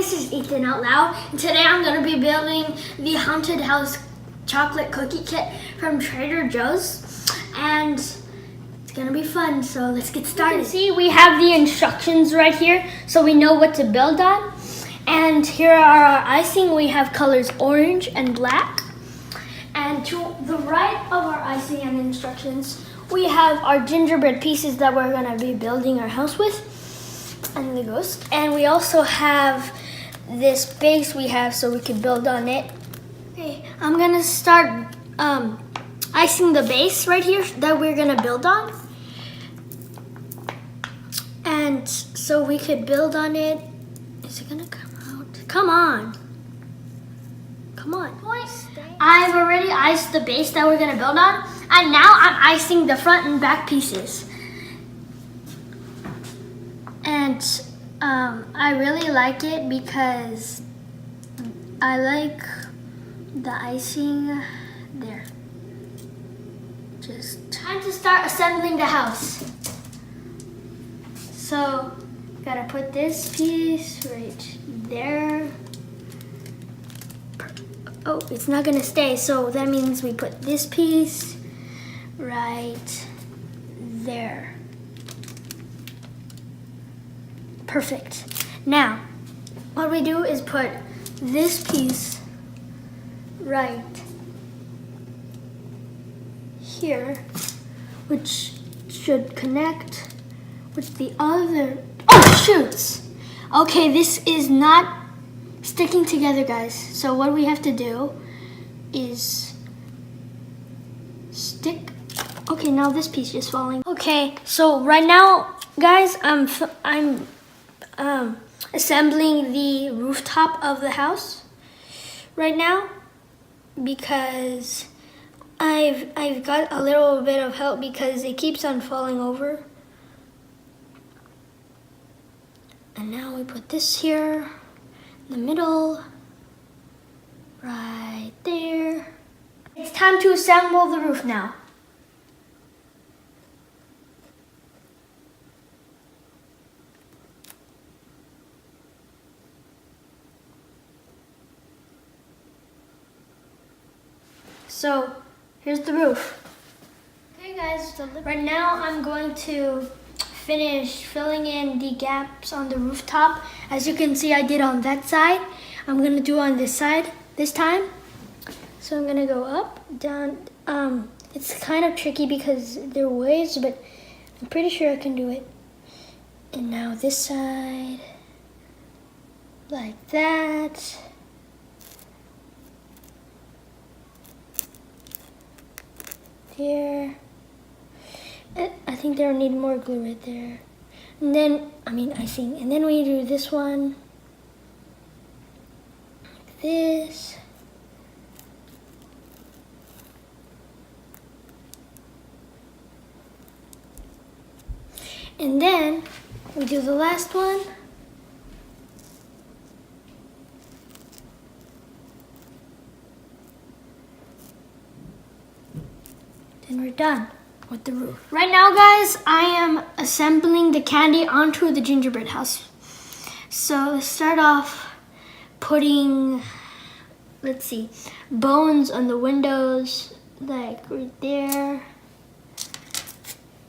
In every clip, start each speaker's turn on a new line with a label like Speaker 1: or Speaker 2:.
Speaker 1: this is Ethan Out Loud, and today I'm going to be building the Haunted House chocolate cookie kit from Trader Joe's, and it's going to be fun, so let's get started. You can see we have the instructions right here, so we know what to build on. And here are our icing. We have colors orange and black. And to the right of our icing and instructions, we have our gingerbread pieces that we're going to be building our house with, and the ghost. And we also have this base we have so we can build on it. Okay, I'm going to start icing the base right here that we're going to build on. And so we could build on it. Is it going to come out? Come on. Come on. I've already iced the base that we're going to build on, and now I'm icing the front and back pieces. And I really like it because I like the icing there. Just time to start assembling the house. So, gotta put this piece right there. Oh, it's not gonna stay, so that means we put this piece right there. Perfect. Now, what we do is put this piece right here, which should connect with the other. Oh, shoots! Okay, this is not sticking together, guys. So what we have to do is stick. Okay, now this piece is falling. Okay, so right now, guys, I'm assembling the rooftop of the house right now because I've got a little bit of help because it keeps on falling over. And now we put this here in the middle, right there. It's time to assemble the roof now. So, here's the roof. Okay guys, so right now I'm going to finish filling in the gaps on the rooftop. As you can see, I did on that side. I'm gonna do on this side this time. So I'm gonna go up, down. It's kind of tricky because there are ways, but I'm pretty sure I can do it. And now this side, like that. Here. I think they'll need more glue right there. And then, icing. And then we do this one. Like this. And then we do the last one. And we're done with the roof. Right now, guys, I am assembling the candy onto the gingerbread house. So let's start off putting, let's see, bones on the windows, like right there,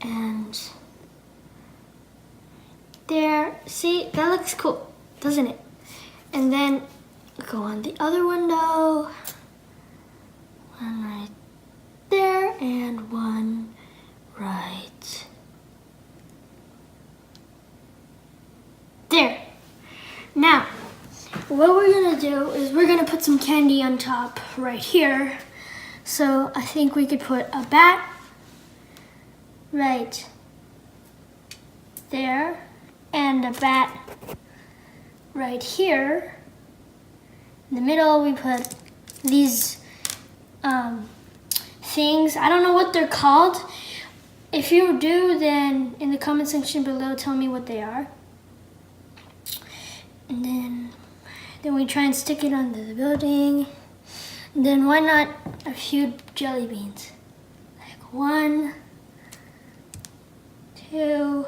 Speaker 1: and there. See, that looks cool, doesn't it? And then go on the other window, one right there, and one right there. Now, what we're gonna do is we're gonna put some candy on top right here. So I think we could put a bat right there and a bat right here. In the middle, we put these things. I don't know what they're called. If you do, then in the comment section below, tell me what they are. And then we try and stick it onto the building. And then why not a few jelly beans? Like 1, 2,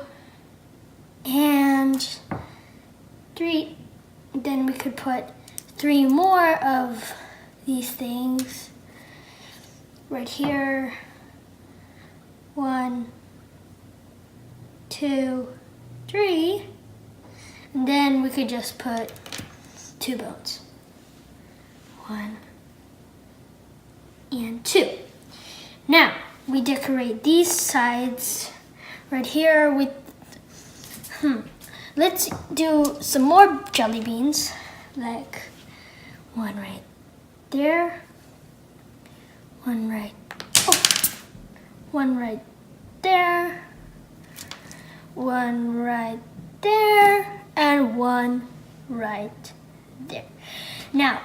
Speaker 1: and 3. then we could put 3 more of these things right here. 1, 2, 3. And then we could just put 2 bones. 1 and 2. Now we decorate these sides right here with, let's do some more jelly beans, like 1 right there, 1 right, 1 right there, 1 right there, and 1 right there. Now,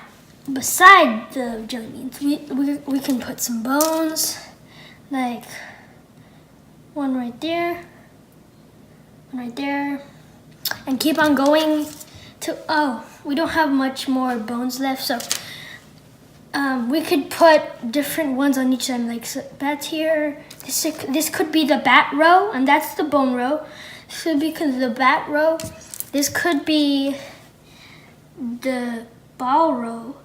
Speaker 1: beside the jelly beans, we can put some bones, like 1 right there, 1 right there, and keep on going to, we don't have much more bones left, so we could put different ones on each side, like so bats here. This could be the bat row, and that's the bone row. So because the bat row, this could be the ball row,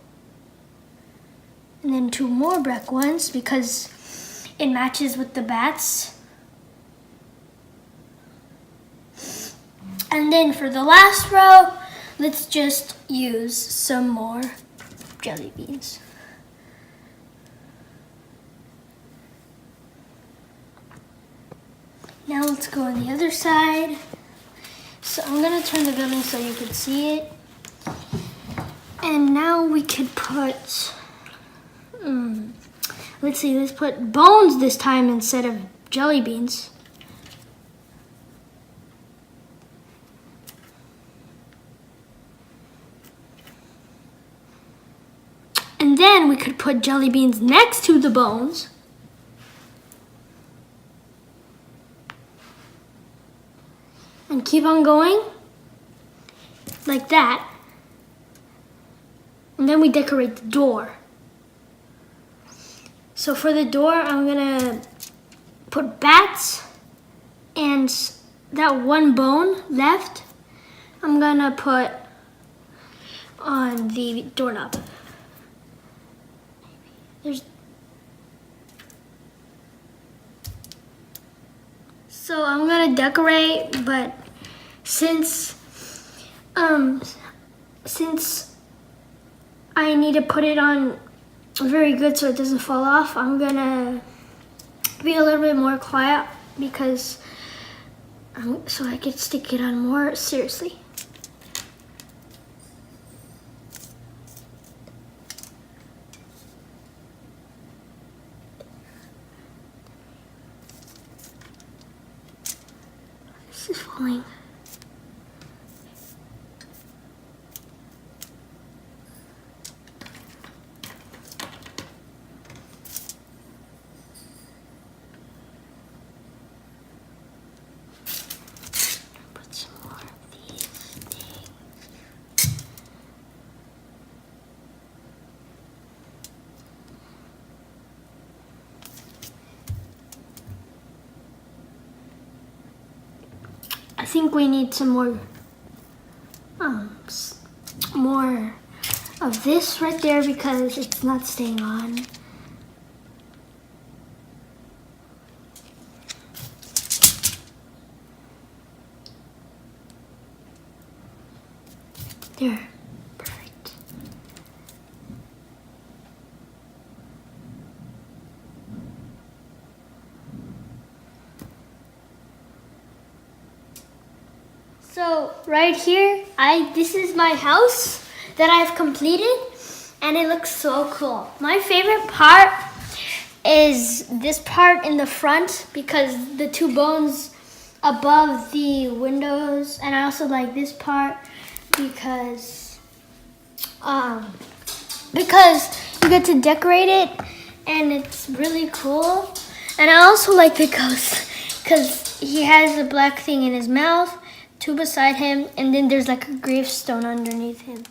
Speaker 1: and then 2 more black ones because it matches with the bats. And then for the last row, let's just use some more jelly beans. Now let's go on the other side. So I'm gonna turn the building so you can see it. And now we could put, let's put bones this time instead of jelly beans. And then we could put jelly beans next to the bones. And keep on going, like that. And then we decorate the door. So for the door, I'm gonna put bats, and that 1 bone left, I'm gonna put on the doorknob. So I'm gonna decorate, but since I need to put it on very good so it doesn't fall off, I'm gonna be a little bit more quiet because so I can stick it on more seriously. This is falling. Put some more of these things. I think we need some more of this right there because it's not staying on. There, perfect. So right here, this is my house that I've completed, and it looks so cool. My favorite part is this part in the front because the 2 bones above the windows, and I also like this part because you get to decorate it and it's really cool. And I also like the ghost because he has a black thing in his mouth, 2 beside him, and then there's like a gravestone underneath him.